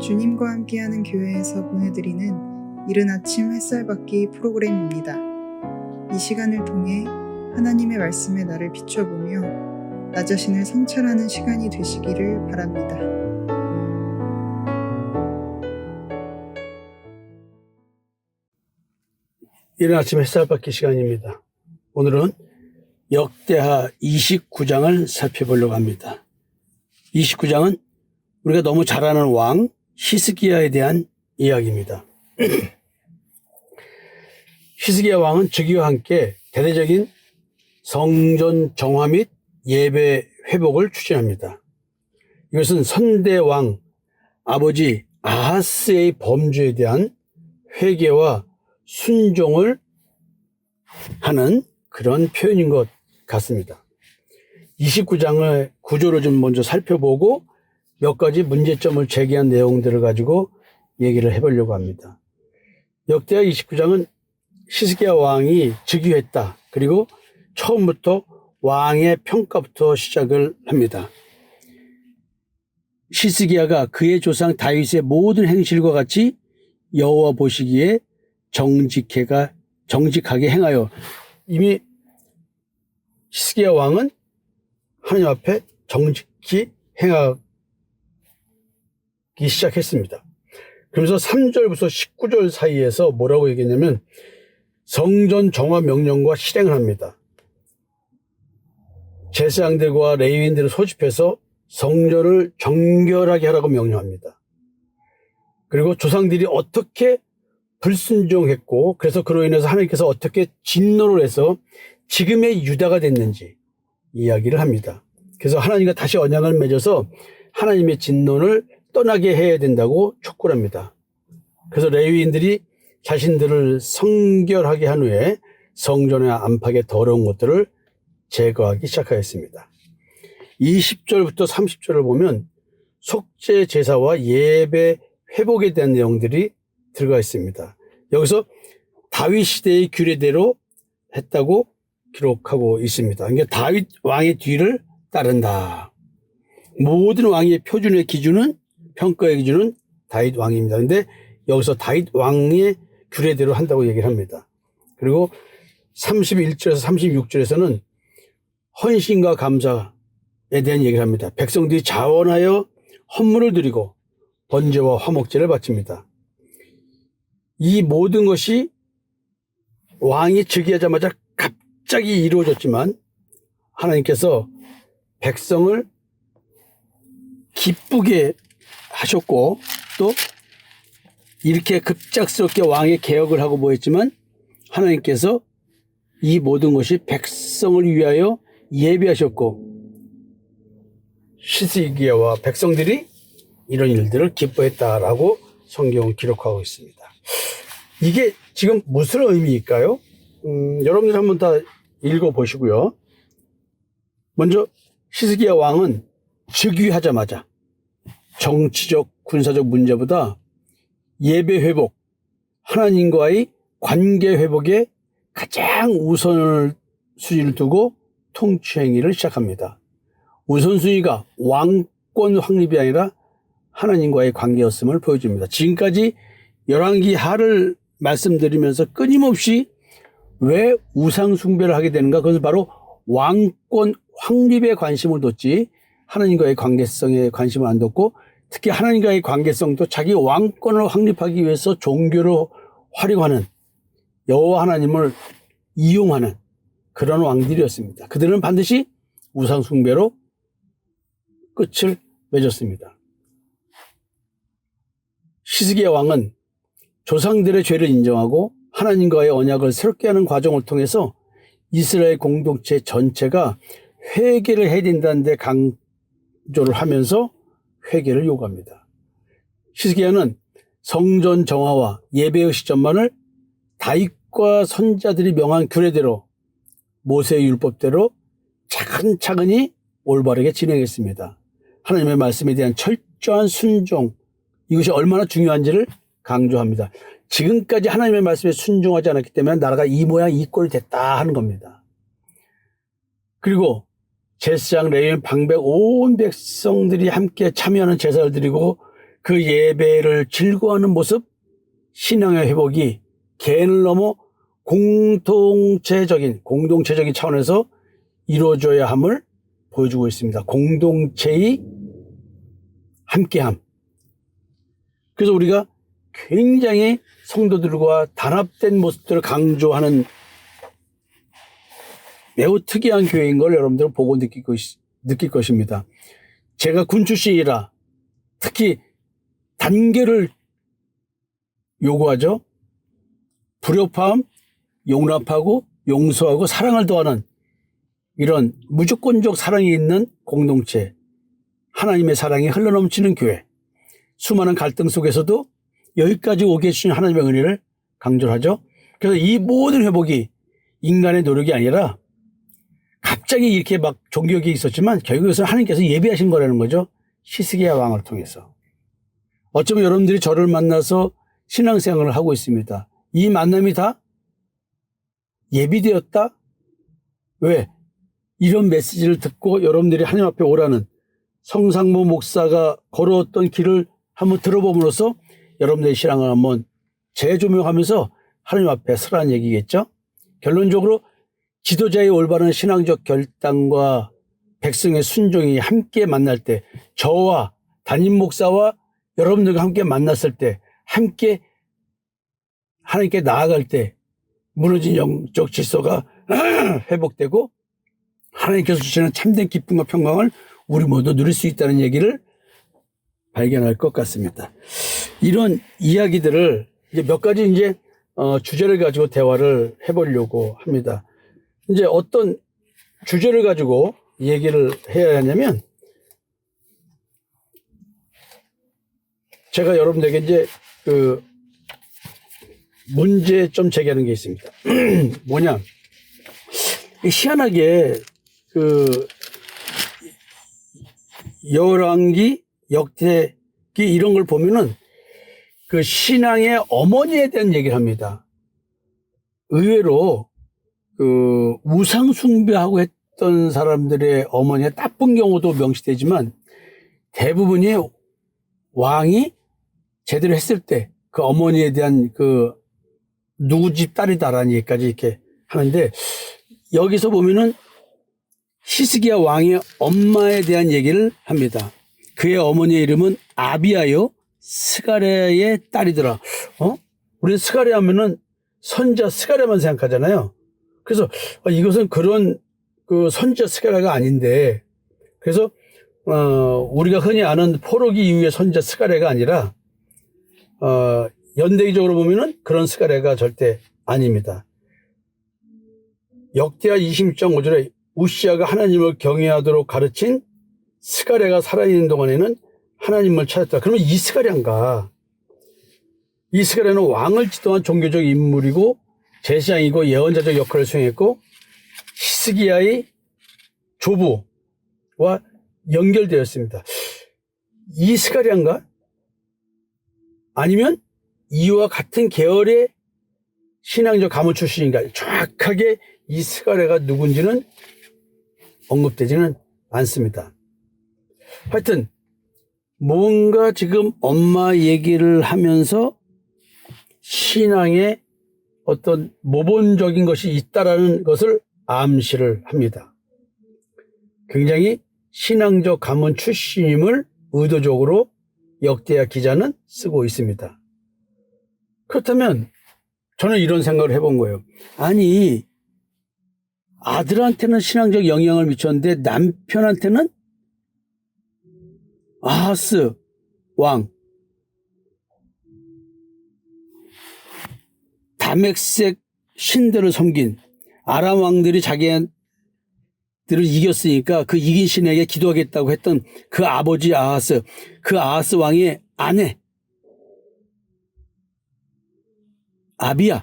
주님과 함께하는 교회에서 보내드리는 이른 아침 햇살받기 프로그램입니다. 이 시간을 통해 하나님의 말씀에 나를 비춰보며 나 자신을 성찰하는 시간이 되시기를 바랍니다. 이른 아침 햇살받기 시간입니다. 오늘은 역대하 29장을 살펴보려고 합니다. 29장은 우리가 너무 잘 아는 왕 히스기야에 대한 이야기입니다. 히스기야 왕은 즉위와 함께 대대적인 성전 정화 및 예배 회복을 추진합니다. 이것은 선대왕 아버지 아하스의 범죄에 대한 회개와 순종을 하는 그런 표현인 것 같습니다. 29장을 구조를 좀 먼저 살펴보고 몇 가지 문제점을 제기한 내용들을 가지고 얘기를 해보려고 합니다. 역대하 29장은 히스기야 왕이 즉위했다. 그리고 처음부터 왕의 평가부터 시작을 합니다. 히스기야가 그의 조상 다윗의 모든 행실과 같이 여호와 보시기에 정직하게 행하여, 이미 히스기야 왕은 하나님 앞에 정직히 행하기 시작했습니다. 그러면서 3절부터 19절 사이에서 뭐라고 얘기했냐면 성전 정화 명령과 실행을 합니다. 제사장들과 레위인들을 소집해서 성전을 정결하게 하라고 명령합니다. 그리고 조상들이 어떻게 불순종했고 그래서 그로 인해서 하나님께서 어떻게 진노를 해서 지금의 유다가 됐는지 이야기를 합니다. 그래서 하나님과 다시 언약을 맺어서 하나님의 진노를 떠나게 해야 된다고 촉구를 합니다. 그래서 레위인들이 자신들을 성결하게 한 후에 성전의 안팎의 더러운 것들을 제거하기 시작하였습니다. 20절부터 30절을 보면 속죄 제사와 예배 회복에 대한 내용들이 들어가 있습니다. 여기서 다윗 시대의 규례대로 했다고 기록하고 있습니다. 그러니까 다윗 왕의 뒤를 따른다. 모든 왕의 표준의 기준은, 평가의 기준은 다윗 왕입니다. 그런데 여기서 다윗 왕의 규례대로 한다고 얘기를 합니다. 그리고 31절에서 36절에서는 헌신과 감사에 대한 얘기를 합니다. 백성들이 자원하여 헌물을 드리고 번제와 화목제를 바칩니다. 이 모든 것이 왕이 즉위하자마자 갑자기 이루어졌지만 하나님께서 백성을 기쁘게 하셨고 또 이렇게 급작스럽게 왕의 개혁을 하고 뭐했지만 하나님께서 이 모든 것이 백성을 위하여 예비하셨고 히스기야와 백성들이 이런 일들을 기뻐했다라고 성경은 기록하고 있습니다. 이게 지금 무슨 의미일까요? 여러분들 한번 다 읽어보시고요. 먼저 히스기야 왕은 즉위하자마자 정치적 군사적 문제보다 예배 회복, 하나님과의 관계 회복에 가장 우선순위를 두고 통치 행위를 시작합니다. 우선순위가 왕권 확립이 아니라 하나님과의 관계였음을 보여줍니다. 지금까지 열왕기 하를 말씀드리면서 끊임없이 왜 우상 숭배를 하게 되는가? 그것은 바로 왕권 확립에 관심을 뒀지 하나님과의 관계성에 관심을 안 뒀고, 특히 하나님과의 관계성도 자기 왕권을 확립하기 위해서 종교를 활용하는, 여호와 하나님을 이용하는 그런 왕들이었습니다. 그들은 반드시 우상 숭배로 끝을 맺었습니다. 히스기야 왕은 조상들의 죄를 인정하고 하나님과의 언약을 새롭게 하는 과정을 통해서 이스라엘 공동체 전체가 회개를 해야 된다는 데 강조를 하면서 회개를 요구합니다. 히스기야는 성전 정화와 예배의 시점만을 다윗과 선지자들이 명한 규례대로 모세의 율법대로 차근차근히 올바르게 진행했습니다. 하나님의 말씀에 대한 철저한 순종, 이것이 얼마나 중요한지를 강조합니다. 지금까지 하나님의 말씀에 순종하지 않았기 때문에 나라가 이 모양 이 꼴이 됐다 하는 겁니다. 그리고 제사장, 레위인, 방백 온 백성들이 함께 참여하는 제사를 드리고 그 예배를 즐거워하는 모습, 신앙의 회복이 개인을 넘어 공동체적인 차원에서 이루어져야 함을 보여주고 있습니다. 공동체의 함께함. 그래서 우리가 굉장히 성도들과 단합된 모습들을 강조하는 매우 특이한 교회인 걸 여러분들은 보고 느낄 것입니다. 제가 군 출신이라 특히 단결을 요구하죠. 불협화음, 용납하고 용서하고 사랑을 더하는 이런 무조건적 사랑이 있는 공동체, 하나님의 사랑이 흘러넘치는 교회, 수많은 갈등 속에서도 여기까지 오게 해주신 하나님의 은혜를 강조를 하죠. 그래서 이 모든 회복이 인간의 노력이 아니라 갑자기 이렇게 막 종교격이 있었지만 결국에는 하나님께서 예비하신 거라는 거죠. 히스기야 왕을 통해서. 어쩌면 여러분들이 저를 만나서 신앙생활을 하고 있습니다. 이 만남이 다 예비되었다? 왜? 이런 메시지를 듣고 여러분들이 하나님 앞에 오라는 성상모 목사가 걸어왔던 길을 한번 들어봄으로써 여러분들의 신앙을 한번 재조명하면서 하나님 앞에 서라는 얘기겠죠? 결론적으로 지도자의 올바른 신앙적 결단과 백성의 순종이 함께 만날 때, 저와 담임 목사와 여러분들과 함께 만났을 때, 함께 하나님께 나아갈 때 무너진 영적 질서가 회복되고 하나님께서 주시는 참된 기쁨과 평강을 우리 모두 누릴 수 있다는 얘기를 발견할 것 같습니다. 이런 이야기들을 이제 몇 가지 주제를 가지고 대화를 해보려고 합니다. 이제 어떤 주제를 가지고 얘기를 해야 하냐면, 제가 여러분들에게 이제 문제점 제기하는 게 있습니다. 뭐냐. 희한하게 열왕기, 역대기 이런 걸 보면은 그 신앙의 어머니에 대한 얘기를 합니다. 의외로 우상 숭배하고 했던 사람들의 어머니가 나쁜 경우도 명시되지만 대부분이 왕이 제대로 했을 때 그 어머니에 대한 누구 집 딸이다라는 얘기까지 이렇게 하는데, 여기서 보면은 히스기야 왕의 엄마에 대한 얘기를 합니다. 그의 어머니의 이름은 아비야요 스가랴의 딸이더라. 우리 스가랴 하면은 선자 스가랴만 생각하잖아요. 그래서 이것은 그런 선자 스가랴가 아닌데, 그래서 우리가 흔히 아는 포로기 이후의 선자 스가랴가 아니라 연대기적으로 보면은 그런 스가랴가 절대 아닙니다. 역대하 26.5절에 우시아가 하나님을 경외하도록 가르친 스가랴가 살아있는 동안에는 하나님을 찾았다. 그러면 이 스가랴인가? 이 스가랴는 왕을 지도한 종교적 인물이고 제사장이고 예언자적 역할을 수행했고 히스기야의 조부와 연결되었습니다. 이 스가랴인가? 아니면 이와 같은 계열의 신앙적 가문 출신인가? 정확하게 이 스가랴가 누군지는 언급되지는 않습니다. 하여튼 뭔가 지금 엄마 얘기를 하면서 신앙에 어떤 모본적인 것이 있다라는 것을 암시를 합니다. 굉장히 신앙적 가문 출신임을 의도적으로 역대하 기자는 쓰고 있습니다. 그렇다면 저는 이런 생각을 해본 거예요. 아니, 아들한테는 신앙적 영향을 미쳤는데 남편한테는 아하스 왕, 다맥색 신들을 섬긴 아람 왕들이 자기들을 이겼으니까 그 이긴 신에게 기도하겠다고 했던 그 아버지 아하스, 그 아하스 왕의 아내 아비야,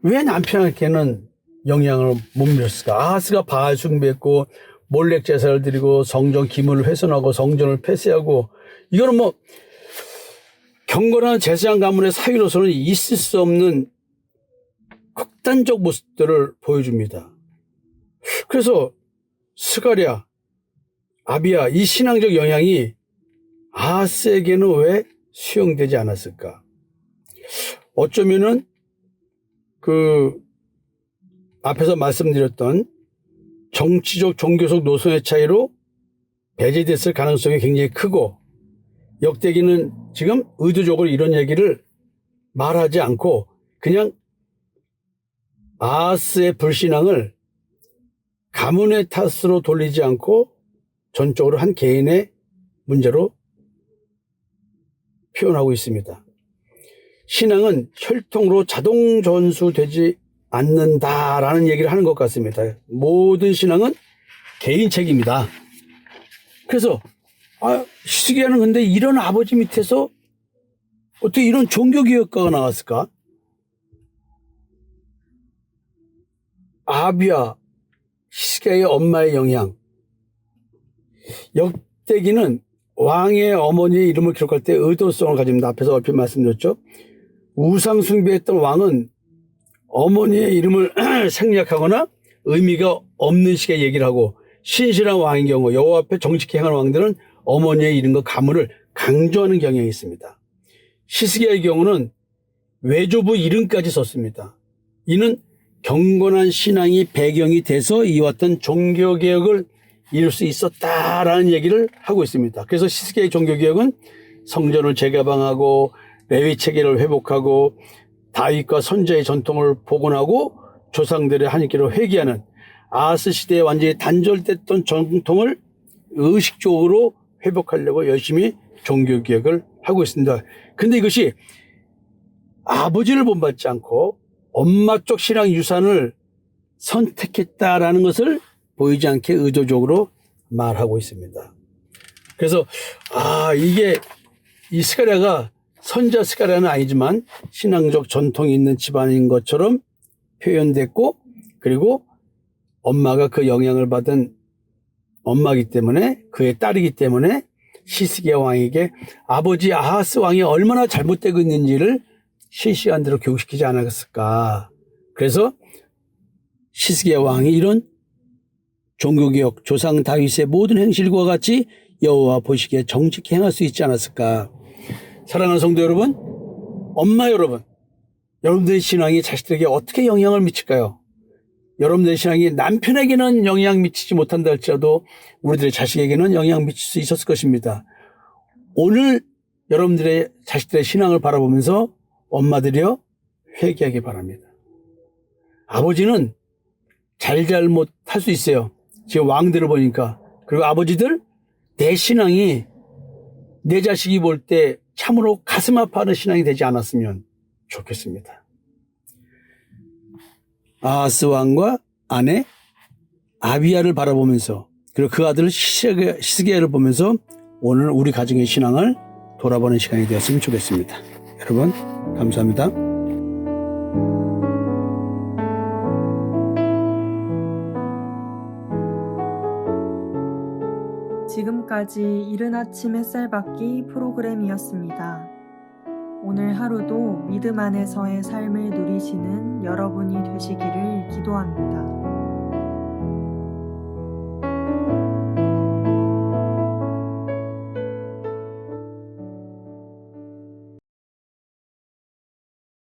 왜 남편에게는 영향을 못 미쳤을까? 아하스가 바알 숭배했고 몰렉 제사를 드리고 성전 기물을 훼손하고 성전을 폐쇄하고, 이거는 뭐 경건한 제사장 가문의 사위로서는 있을 수 없는 극단적 모습들을 보여줍니다. 그래서 스가랴, 아비야, 이 신앙적 영향이 아하스에게는 왜 수용되지 않았을까? 어쩌면은 그 앞에서 말씀드렸던 정치적 종교적 노선의 차이로 배제됐을 가능성이 굉장히 크고, 역대기는 지금 의도적으로 이런 얘기를 말하지 않고 그냥 아하스의 불신앙을 가문의 탓으로 돌리지 않고 전적으로 한 개인의 문제로 표현하고 있습니다. 신앙은 혈통으로 자동 전수되지 않는다라는 얘기를 하는 것 같습니다. 모든 신앙은 개인 책임이다. 그래서 히스기야는 근데 이런 아버지 밑에서 어떻게 이런 종교개혁가가 나왔을까? 아비야, 히스기야의 엄마의 영향. 역대기는 왕의 어머니의 이름을 기록할 때 의도성을 가집니다. 앞에서 얼핏 말씀드렸죠. 우상 숭배했던 왕은 어머니의 이름을 생략하거나 의미가 없는 식의 얘기를 하고, 신실한 왕인 경우 여호와 앞에 정직히 행하는 왕들은 어머니의 이름과 가문을 강조하는 경향이 있습니다. 히스기야의 경우는 외조부 이름까지 썼습니다. 이는 경건한 신앙이 배경이 돼서 이왔던 종교개혁을 이룰 수 있었다라는 얘기를 하고 있습니다. 그래서 히스기야의 종교개혁은 성전을 재개방하고 레위 체계를 회복하고 다윗과 선지자의 전통을 복원하고 조상들의 하나님께로 회귀하는 아하스 시대에 완전히 단절됐던 전통을 의식적으로 회복하려고 열심히 종교개혁을 하고 있습니다. 근데 이것이 아버지를 본받지 않고 엄마 쪽 신앙 유산을 선택했다라는 것을 보이지 않게 의도적으로 말하고 있습니다. 그래서 이게 이 스가랴가 선지자 스가랴는 아니지만 신앙적 전통이 있는 집안인 것처럼 표현됐고, 그리고 엄마가 그 영향을 받은 엄마이기 때문에, 그의 딸이기 때문에 히스기야 왕에게 아버지 아하스 왕이 얼마나 잘못되고 있는지를 실시간대로 교육시키지 않았을까. 그래서 히스기야 왕이 이런 종교개혁, 조상 다윗의 모든 행실과 같이 여호와 보시기에 정직히 행할 수 있지 않았을까. 사랑하는 성도 여러분, 엄마 여러분, 여러분들의 신앙이 자식들에게 어떻게 영향을 미칠까요? 여러분들의 신앙이 남편에게는 영향 미치지 못한다 할지라도 우리들의 자식에게는 영향 미칠 수 있었을 것입니다. 오늘 여러분들의 자식들의 신앙을 바라보면서 엄마들이여 회개하기 바랍니다. 아버지는 잘못 할 수 있어요. 지금 왕들을 보니까. 그리고 아버지들, 내 신앙이 내 자식이 볼 때 참으로 가슴 아파하는 신앙이 되지 않았으면 좋겠습니다. 아하스 왕과 아내 아비야를 바라보면서, 그리고 그 아들 히스기야를 보면서 오늘 우리 가정의 신앙을 돌아보는 시간이 되었으면 좋겠습니다. 여러분, 감사합니다. 지금까지 이른 아침 햇살 받기 프로그램이었습니다. 오늘 하루도 믿음 안에서의 삶을 누리시는 여러분이 되시기를 기도합니다.